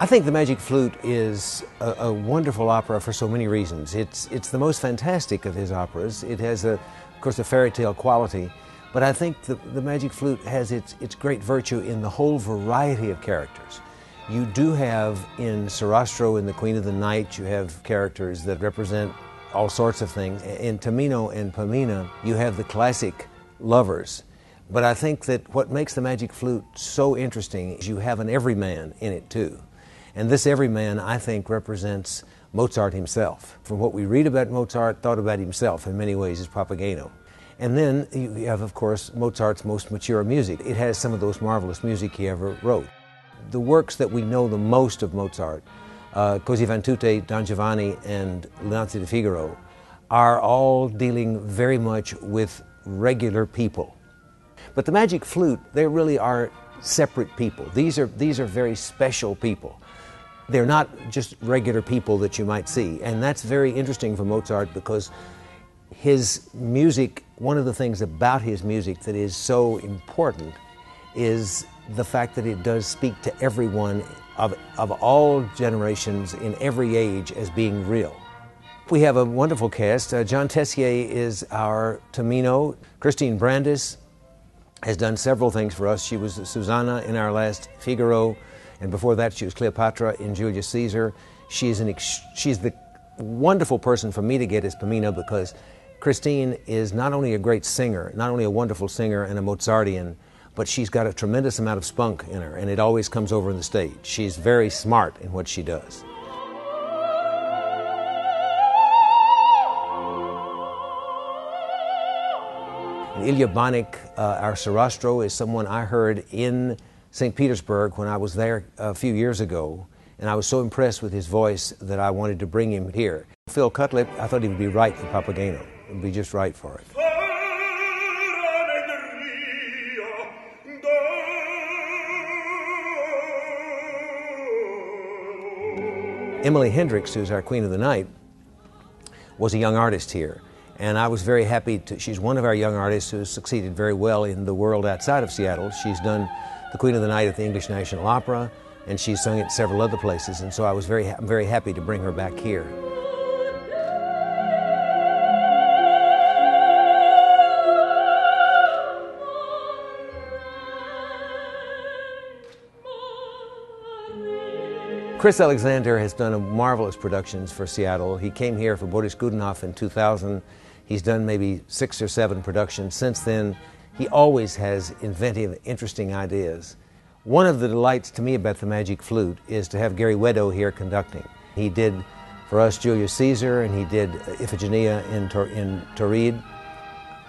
I think the Magic Flute is a wonderful opera for so many reasons. It's the most fantastic of his operas. It has, of course, a fairy tale quality, but I think the Magic Flute has its great virtue in the whole variety of characters. You do have in Sarastro, in the Queen of the Night, you have characters that represent all sorts of things. In Tamino and Pamina, you have the classic lovers. But I think that what makes the Magic Flute so interesting is you have an everyman in it too. And this everyman, I think, represents Mozart himself. From what we read about Mozart, thought about himself in many ways as Papageno. And then you have, of course, Mozart's most mature music. It has some of those marvelous music he ever wrote. The works that we know the most of Mozart, Così fan tutte, Don Giovanni, and Leonzi di Figaro, are all dealing very much with regular people. But the Magic Flute, they really are separate people. These are very special people. They're not just regular people that you might see. And that's very interesting for Mozart because his music, one of the things about his music that is so important is the fact that it does speak to everyone of all generations in every age as being real. We have a wonderful cast. John Tessier is our Tamino. Christine Brandis has done several things for us. She was Susanna in our last Figaro, and before that she was Cleopatra in Julius Caesar. She's the wonderful person for me to get as Pamina because Christine is not only a great singer, not only a wonderful singer and a Mozartian, but she's got a tremendous amount of spunk in her, and it always comes over on the stage. She's very smart in what she does. Ilya Banik, our Sarastro, is someone I heard in St. Petersburg when I was there a few years ago, and I was so impressed with his voice that I wanted to bring him here. Phil Cutlip, I thought he would be right for Papageno. It would be just right for it. Emily Hendricks, who's our Queen of the Night, was a young artist here. And I was very happy she's one of our young artists who's succeeded very well in the world outside of Seattle. She's done the Queen of the Night at the English National Opera, and she's sung it several other places, and so I'm very happy to bring her back here. Chris Alexander has done marvelous productions for Seattle. He came here for Boris Godunov in 2000. He's done maybe 6 or 7 productions since then. He always has inventive, interesting ideas. One of the delights to me about the Magic Flute is to have Gary Wedo here conducting. He did for us Julius Caesar, and he did Iphigenia in Tauride.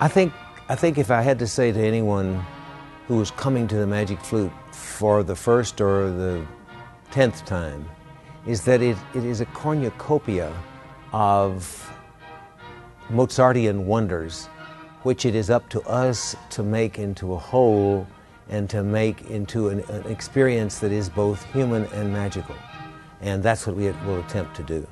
I think if I had to say to anyone who was coming to the Magic Flute for the first or the 10th time, is that it is a cornucopia of Mozartian wonders, which it is up to us to make into a whole and to make into an experience that is both human and magical. And that's what we will attempt to do.